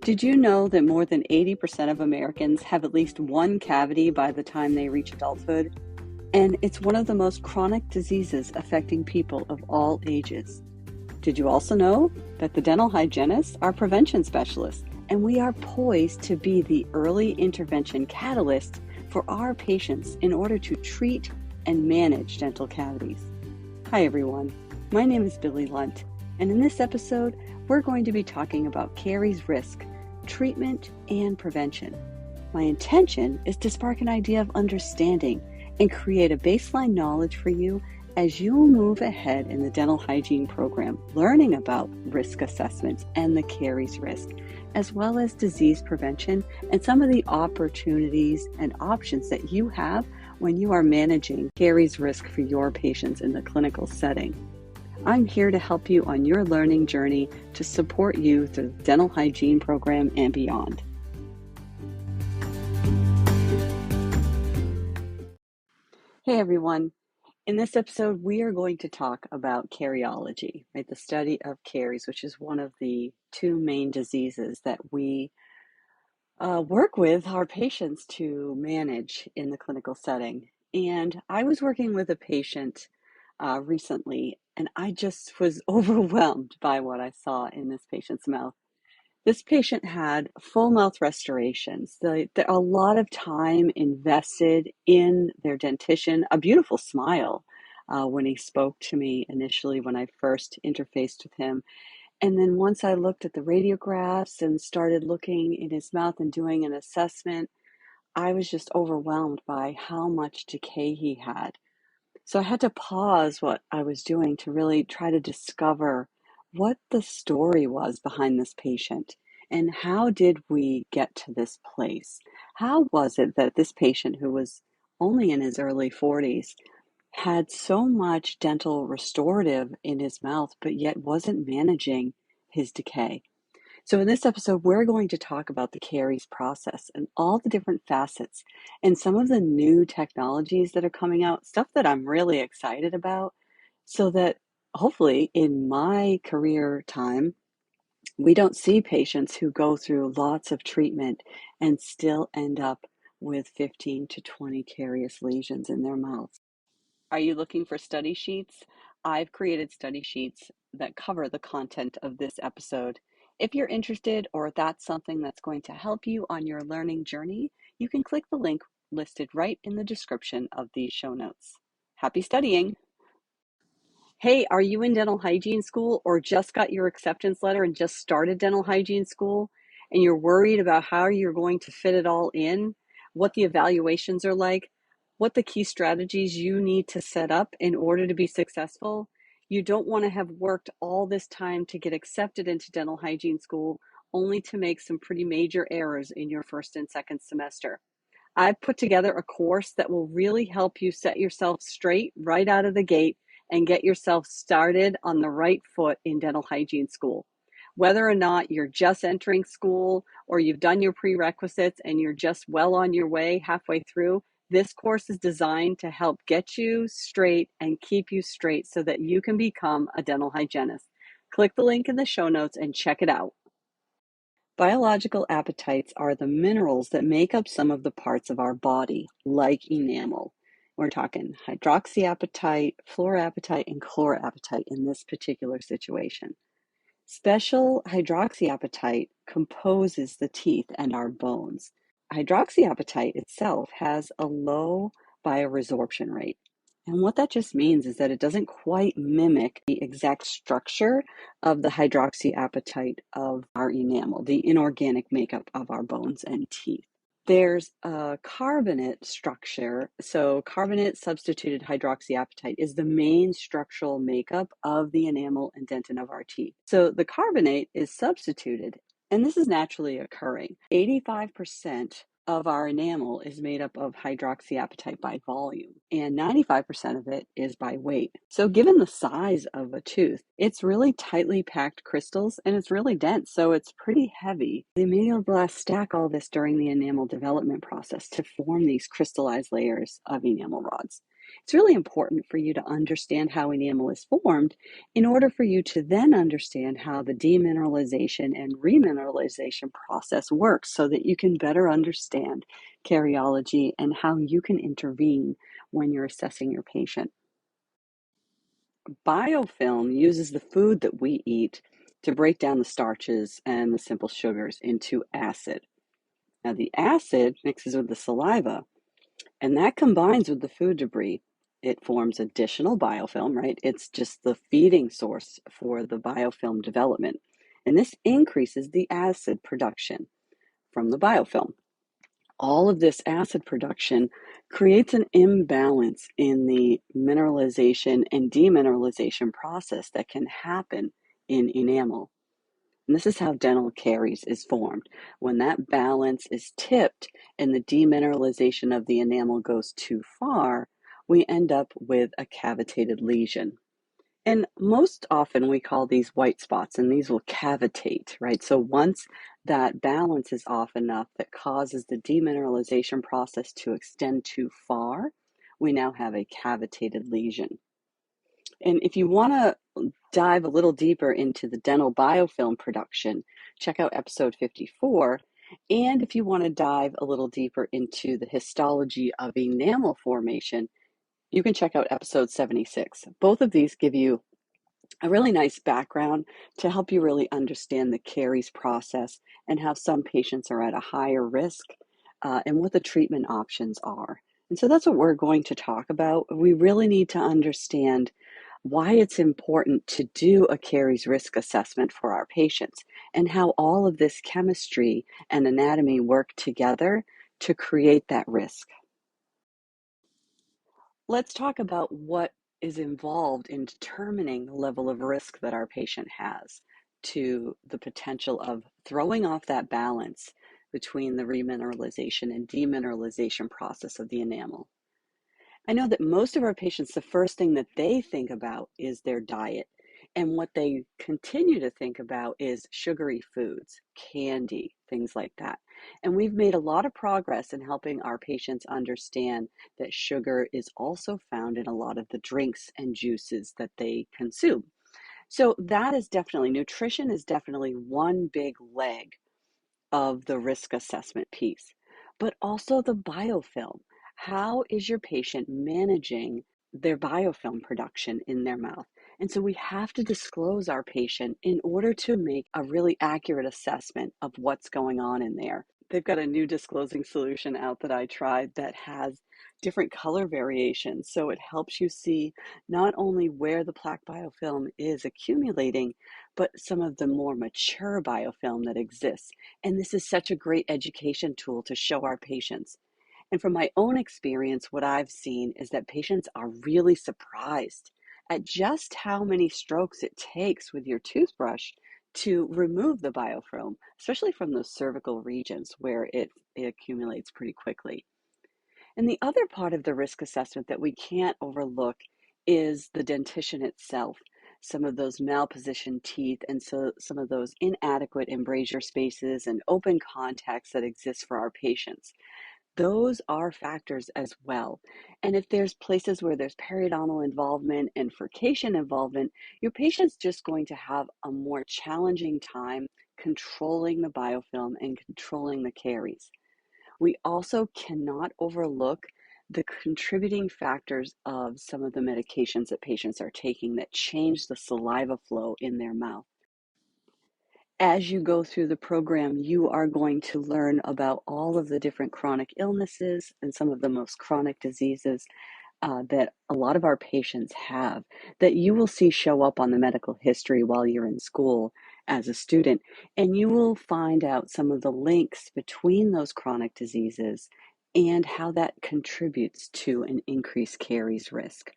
Did you know that more than 80% of Americans have at least one cavity by the time they reach adulthood? And it's one of the most chronic diseases affecting people of all ages. Did you also know that the dental hygienists are prevention specialists, and we are poised to be the early intervention catalyst for our patients in order to treat and manage dental cavities? Hi everyone, my name is Billy Lunt, and in this episode, we're going to be talking about caries risk, treatment, and prevention. My intention is to spark an idea of understanding and create a baseline knowledge for you as you move ahead in the dental hygiene program, learning about risk assessments and the caries risk, as well as disease prevention and some of the opportunities and options that you have when you are managing caries risk for your patients in the clinical setting. I'm here to help you on your learning journey to support you through the dental hygiene program and beyond. Hey everyone, in this episode we are going to talk about cariology, right? The study of caries, which is one of the two main diseases that we work with our patients to manage in the clinical setting. And I was working with a patient recently, and I just was overwhelmed by what I saw in this patient's mouth. This patient had full mouth restorations, a lot of time invested in their dentition, a beautiful smile when he spoke to me initially when I first interfaced with him. And then once I looked at the radiographs and started looking in his mouth and doing an assessment, I was just overwhelmed by how much decay he had. So I had to pause what I was doing to really try to discover what the story was behind this patient and how did we get to this place? How was it that this patient, who was only in his early 40s, had so much dental restorative in his mouth, but yet wasn't managing his decay? So in this episode, we're going to talk about the caries process and all the different facets and some of the new technologies that are coming out, stuff that I'm really excited about, so that hopefully in my career time, we don't see patients who go through lots of treatment and still end up with 15 to 20 carious lesions in their mouths. Are you looking for study sheets? I've created study sheets that cover the content of this episode. If you're interested or that's something that's going to help you on your learning journey, you can click the link listed right in the description of these show notes. Happy studying! Hey, are you in dental hygiene school or just got your acceptance letter and just started dental hygiene school and you're worried about how you're going to fit it all in, what the evaluations are like, what the key strategies you need to set up in order to be successful? You don't want to have worked all this time to get accepted into dental hygiene school only to make some pretty major errors in your first and second semester. I've put together a course that will really help you set yourself straight right out of the gate and get yourself started on the right foot in dental hygiene school. Whether or not you're just entering school or you've done your prerequisites and you're just well on your way halfway through, this course is designed to help get you straight and keep you straight so that you can become a dental hygienist. Click the link in the show notes and check it out. Biological appetites are the minerals that make up some of the parts of our body, like enamel. We're talking hydroxyapatite, fluorapatite, and chlorapatite in this particular situation. Special hydroxyapatite composes the teeth and our bones. Hydroxyapatite itself has a low bioresorption rate. And what that just means is that it doesn't quite mimic the exact structure of the hydroxyapatite of our enamel, the inorganic makeup of our bones and teeth. There's a carbonate structure. So carbonate substituted hydroxyapatite is the main structural makeup of the enamel and dentin of our teeth. So the carbonate is substituted, and this is naturally occurring. 85% of our enamel is made up of hydroxyapatite by volume, and 95% of it is by weight. So given the size of a tooth, it's really tightly packed crystals and it's really dense, so it's pretty heavy. The amelioblast stack all this during the enamel development process to form these crystallized layers of enamel rods. It's really important for you to understand how enamel is formed in order for you to then understand how the demineralization and remineralization process works so that you can better understand cariology and how you can intervene when you're assessing your patient. Biofilm uses the food that we eat to break down the starches and the simple sugars into acid. Now, the acid mixes with the saliva, and that combines with the food debris. It forms additional biofilm, right? It's just the feeding source for the biofilm development. And this increases the acid production from the biofilm. All of this acid production creates an imbalance in the mineralization and demineralization process that can happen in enamel. And this is how dental caries is formed. When that balance is tipped and the demineralization of the enamel goes too far, we end up with a cavitated lesion. And most often we call these white spots, and these will cavitate, right? So once that balance is off enough that causes the demineralization process to extend too far, we now have a cavitated lesion. And if you want to dive a little deeper into the dental biofilm production, check out episode 54. And if you want to dive a little deeper into the histology of enamel formation, you can check out episode 76. Both of these give you a really nice background to help you really understand the caries process and how some patients are at a higher risk and what the treatment options are. And so that's what we're going to talk about. We really need to understand why it's important to do a caries risk assessment for our patients and how all of this chemistry and anatomy work together to create that risk. Let's talk about what is involved in determining the level of risk that our patient has to the potential of throwing off that balance between the remineralization and demineralization process of the enamel. I know that most of our patients, the first thing that they think about is their diet. And what they continue to think about is sugary foods, candy, things like that. And we've made a lot of progress in helping our patients understand that sugar is also found in a lot of the drinks and juices that they consume. So that is definitely, nutrition is definitely one big leg of the risk assessment piece, but also the biofilm. How is your patient managing their biofilm production in their mouth? And so we have to disclose our patient in order to make a really accurate assessment of what's going on in there. They've got a new disclosing solution out that I tried that has different color variations. So it helps you see not only where the plaque biofilm is accumulating, but some of the more mature biofilm that exists. And this is such a great education tool to show our patients. And from my own experience, what I've seen is that patients are really surprised at just how many strokes it takes with your toothbrush to remove the biofilm, especially from those cervical regions where it accumulates pretty quickly. And the other part of the risk assessment that we can't overlook is the dentition itself. Some of those malpositioned teeth and so some of those inadequate embrasure spaces and open contacts that exist for our patients. Those are factors as well. And if there's places where there's periodontal involvement and furcation involvement, your patient's just going to have a more challenging time controlling the biofilm and controlling the caries. We also cannot overlook the contributing factors of some of the medications that patients are taking that change the saliva flow in their mouth. As you go through the program, you are going to learn about all of the different chronic illnesses and some of the most chronic diseases that a lot of our patients have that you will see show up on the medical history while you're in school as a student. And you will find out some of the links between those chronic diseases and how that contributes to an increased caries risk.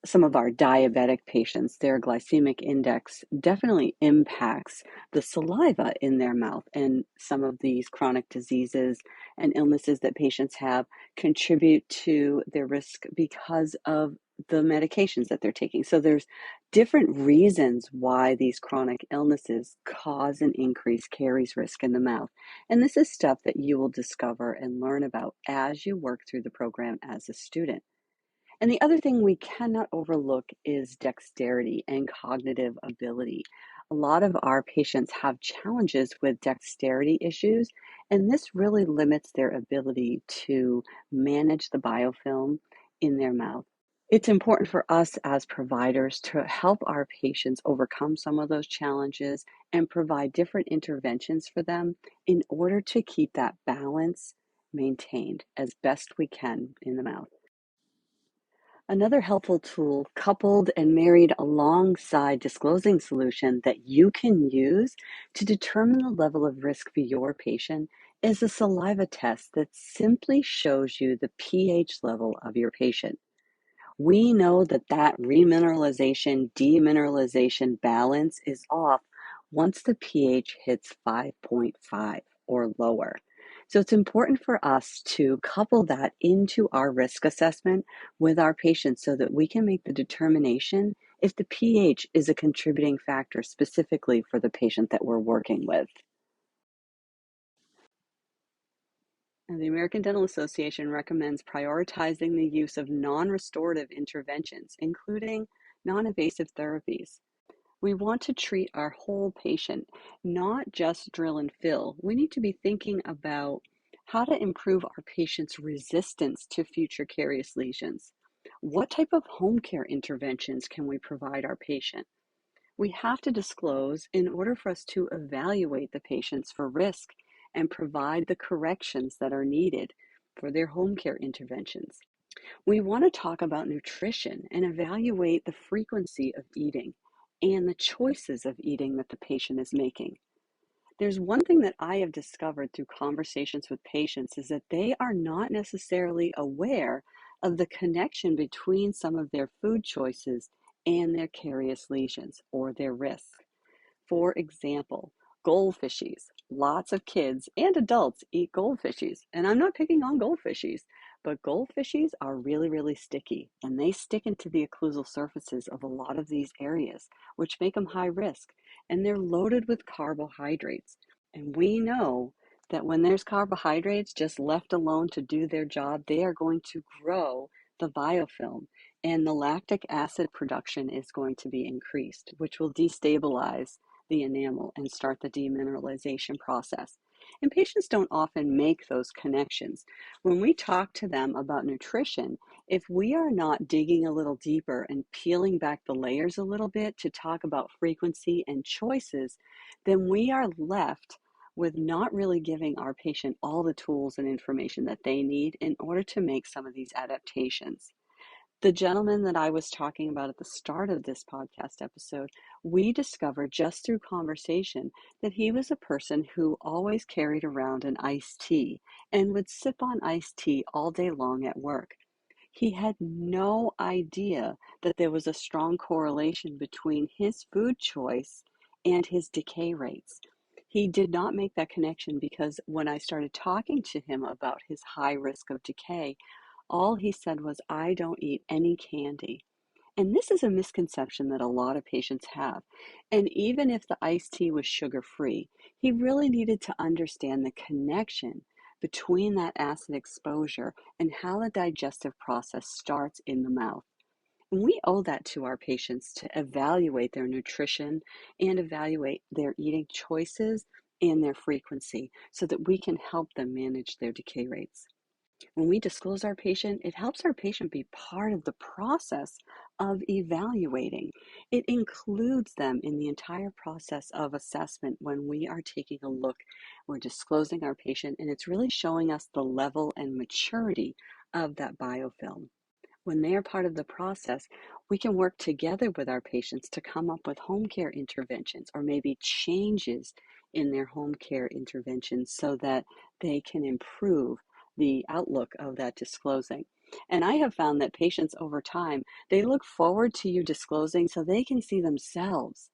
Some of our diabetic patients, their glycemic index definitely impacts the saliva in their mouth. And some of these chronic diseases and illnesses that patients have contribute to their risk because of the medications that they're taking. So there's different reasons why these chronic illnesses cause an increased caries risk in the mouth. And this is stuff that you will discover and learn about as you work through the program as a student. And the other thing we cannot overlook is dexterity and cognitive ability. A lot of our patients have challenges with dexterity issues, and this really limits their ability to manage the biofilm in their mouth. It's important for us as providers to help our patients overcome some of those challenges and provide different interventions for them in order to keep that balance maintained as best we can in the mouth. Another helpful tool, coupled and married alongside disclosing solution that you can use to determine the level of risk for your patient, is a saliva test that simply shows you the pH level of your patient. We know that that remineralization demineralization balance is off once the pH hits 5.5 or lower. So it's important for us to couple that into our risk assessment with our patients so that we can make the determination if the pH is a contributing factor specifically for the patient that we're working with. And the American Dental Association recommends prioritizing the use of non-restorative interventions, including non-invasive therapies. We want to treat our whole patient, not just drill and fill. We need to be thinking about how to improve our patient's resistance to future carious lesions. What type of home care interventions can we provide our patient? We have to disclose in order for us to evaluate the patients for risk and provide the corrections that are needed for their home care interventions. We want to talk about nutrition and evaluate the frequency of eating and the choices of eating that the patient is making. There's one thing that I have discovered through conversations with patients is that they are not necessarily aware of the connection between some of their food choices and their carious lesions or their risk. For example, goldfishies. Lots of kids and adults eat goldfishies. And I'm not picking on goldfishies, but goldfishies are really, really sticky and they stick into the occlusal surfaces of a lot of these areas, which make them high risk. And they're loaded with carbohydrates. And we know that when there's carbohydrates just left alone to do their job, they are going to grow the biofilm and the lactic acid production is going to be increased, which will destabilize the enamel and start the demineralization process. And patients don't often make those connections. When we talk to them about nutrition, if we are not digging a little deeper and peeling back the layers a little bit to talk about frequency and choices, then we are left with not really giving our patient all the tools and information that they need in order to make some of these adaptations. The gentleman that I was talking about at the start of this podcast episode, we discovered just through conversation that he was a person who always carried around an iced tea and would sip on iced tea all day long at work. He had no idea that there was a strong correlation between his food choice and his decay rates. He did not make that connection because when I started talking to him about his high risk of decay, all he said was, I don't eat any candy. And this is a misconception that a lot of patients have. And even if the iced tea was sugar free, he really needed to understand the connection between that acid exposure and how the digestive process starts in the mouth. And we owe that to our patients to evaluate their nutrition and evaluate their eating choices and their frequency so that we can help them manage their decay rates. When we disclose our patient, it helps our patient be part of the process of evaluating. It includes them in the entire process of assessment when we are taking a look. We're disclosing our patient, and it's really showing us the level and maturity of that biofilm. When they are part of the process, we can work together with our patients to come up with home care interventions or maybe changes in their home care interventions so that they can improve the outlook of that disclosing. And I have found that patients over time, they look forward to you disclosing so they can see themselves.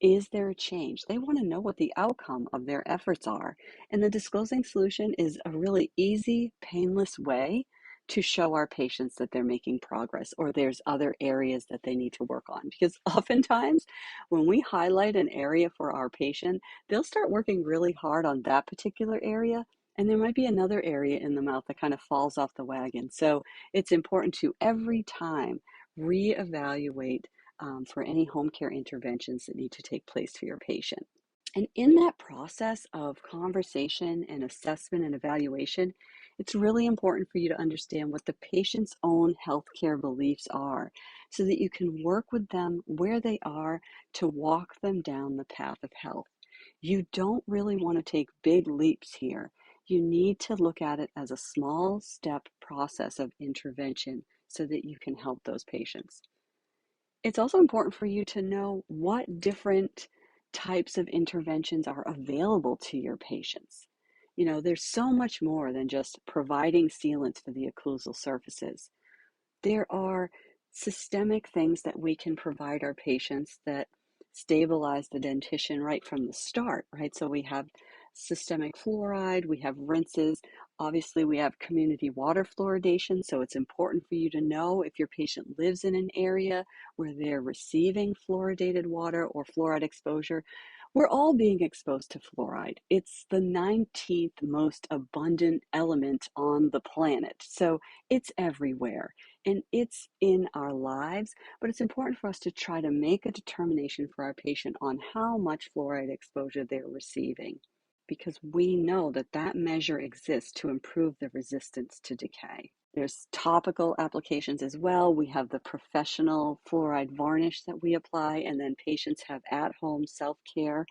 Is there a change? They want to know what the outcome of their efforts are. And the disclosing solution is a really easy, painless way to show our patients that they're making progress or there's other areas that they need to work on. Because oftentimes when we highlight an area for our patient, they'll start working really hard on that particular area And there might be another area in the mouth that kind of falls off the wagon. So it's important to every time reevaluate for any home care interventions that need to take place for your patient. And in that process of conversation and assessment and evaluation, it's really important for you to understand what the patient's own healthcare beliefs are so that you can work with them where they are to walk them down the path of health. You don't really want to take big leaps here. You need to look at it as a small step process of intervention so that you can help those patients. It's also important for you to know what different types of interventions are available to your patients. You know, there's so much more than just providing sealants for the occlusal surfaces. There are systemic things that we can provide our patients that stabilize the dentition right from the start, right? So we have systemic fluoride, we have rinses. Obviously, we have community water fluoridation. So it's important for you to know if your patient lives in an area where they're receiving fluoridated water or fluoride exposure. We're all being exposed to fluoride. It's the 19th most abundant element on the planet. So it's everywhere and it's in our lives, but it's important for us to try to make a determination for our patient on how much fluoride exposure they're receiving, because we know that that measure exists to improve the resistance to decay. There's topical applications as well. We have the professional fluoride varnish that we apply, and then patients have at-home self-care.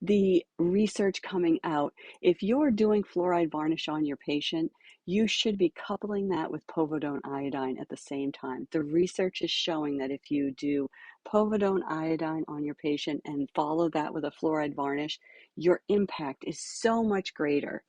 The research coming out, if you're doing fluoride varnish on your patient, you should be coupling that with povidone iodine at the same time. The research is showing that if you do povidone iodine on your patient and follow that with a fluoride varnish, your impact is so much greater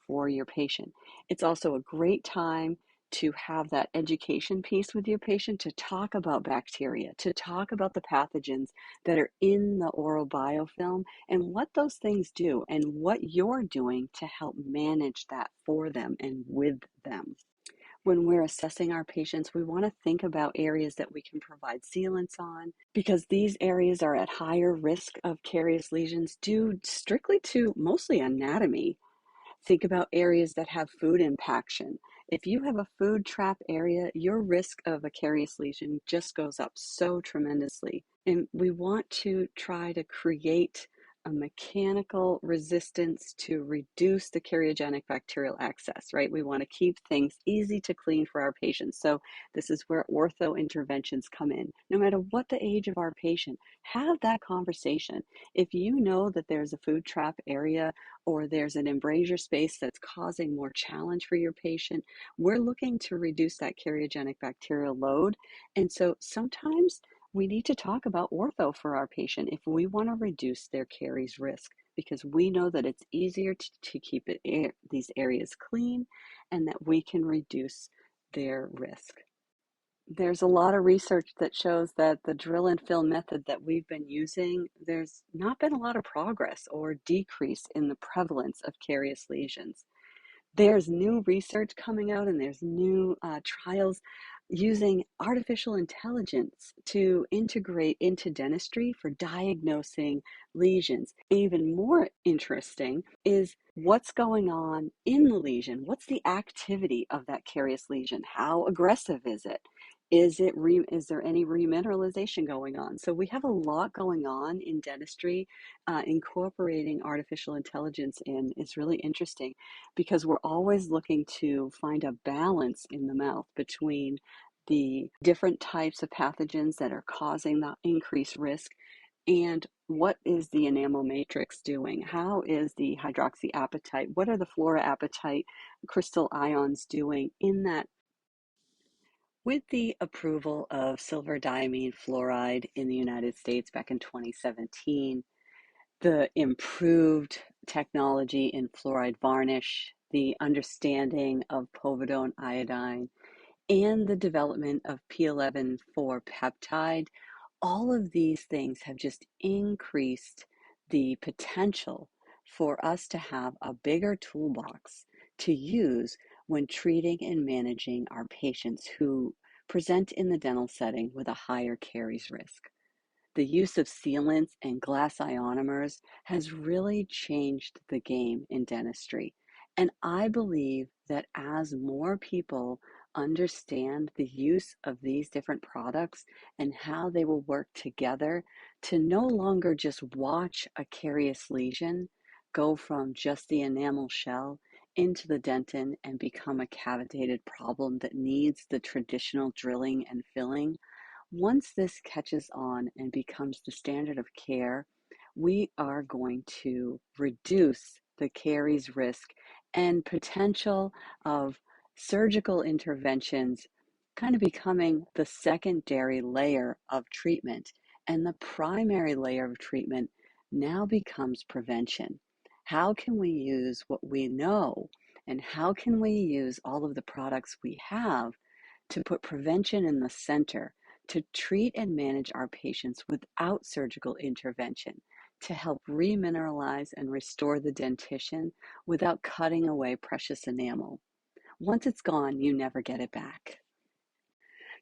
for your patient. It's also a great time to have that education piece with your patient, to talk about bacteria, to talk about the pathogens that are in the oral biofilm and what those things do and what you're doing to help manage that for them and with them. When we're assessing our patients, we want to think about areas that we can provide sealants on, because these areas are at higher risk of carious lesions due strictly to mostly anatomy. Think about areas that have food impaction. If you have a food trap area, your risk of a carious lesion just goes up so tremendously. And we want to try to create a mechanical resistance to reduce the cariogenic bacterial access, right? We want to keep things easy to clean for our patients. So this is where ortho interventions come in. No matter what the age of our patient, have that conversation. If you know that there's a food trap area or there's an embrasure space that's causing more challenge for your patient, we're looking to reduce that cariogenic bacterial load. And so sometimes we need to talk about ortho for our patient if we want to reduce their caries risk, because we know that it's easier to keep these areas clean and that we can reduce their risk. There's a lot of research that shows that the drill and fill method that we've been using, there's not been a lot of progress or decrease in the prevalence of carious lesions. There's new research coming out and there's new trials using artificial intelligence to integrate into dentistry for diagnosing lesions. Even more interesting is what's going on in the lesion. What's the activity of that carious lesion? How aggressive is it? Is there any remineralization going on? So we have a lot going on in dentistry. Incorporating artificial intelligence in is really interesting, because we're always looking to find a balance in the mouth between the different types of pathogens that are causing the increased risk and what is the enamel matrix doing? How is the hydroxyapatite? What are the fluoroapatite crystal ions doing in that? With the approval of silver diamine fluoride in the United States back in 2017, the improved technology in fluoride varnish, the understanding of povidone iodine, and the development of P11,4 peptide, all of these things have just increased the potential for us to have a bigger toolbox to use when treating and managing our patients who present in the dental setting with a higher caries risk. The use of sealants and glass ionomers has really changed the game in dentistry. And I believe that as more people understand the use of these different products and how they will work together to no longer just watch a carious lesion go from just the enamel shell into the dentin and become a cavitated problem that needs the traditional drilling and filling. Once this catches on and becomes the standard of care, we are going to reduce the caries risk and potential of surgical interventions kind of becoming the secondary layer of treatment. And the primary layer of treatment now becomes prevention. How can we use what we know, and how can we use all of the products we have to put prevention in the center, to treat and manage our patients without surgical intervention, to help remineralize and restore the dentition without cutting away precious enamel. Once it's gone, you never get it back.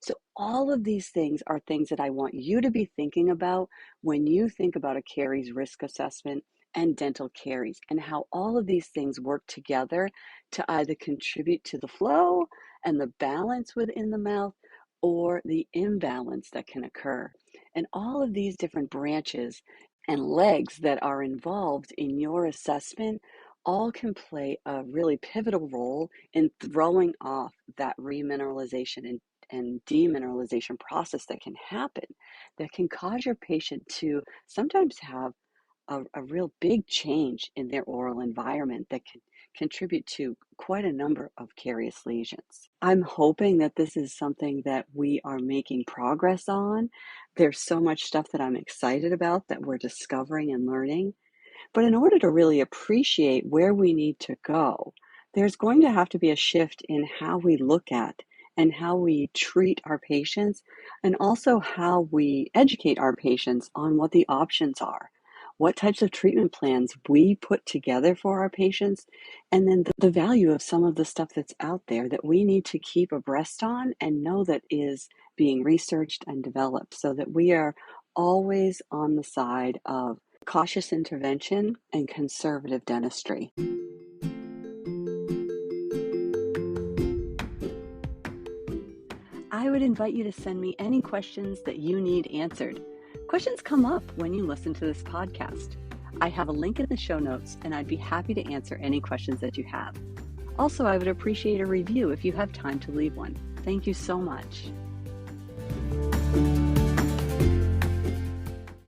So all of these things are things that I want you to be thinking about when you think about a caries risk assessment and dental caries, and how all of these things work together to either contribute to the flow and the balance within the mouth or the imbalance that can occur. And all of these different branches and legs that are involved in your assessment all can play a really pivotal role in throwing off that remineralization and demineralization process that can happen, that can cause your patient to sometimes have a real big change in their oral environment that can contribute to quite a number of carious lesions. I'm hoping that this is something that we are making progress on. There's so much stuff that I'm excited about that we're discovering and learning. But in order to really appreciate where we need to go, there's going to have to be a shift in how we look at and how we treat our patients, and also how we educate our patients on what the options are, what types of treatment plans we put together for our patients, and then the value of some of the stuff that's out there that we need to keep abreast on and know that is being researched and developed, so that we are always on the side of cautious intervention and conservative dentistry. I would invite you to send me any questions that you need answered. Questions come up when you listen to this podcast. I have a link in the show notes, and I'd be happy to answer any questions that you have. Also, I would appreciate a review if you have time to leave one. Thank you so much.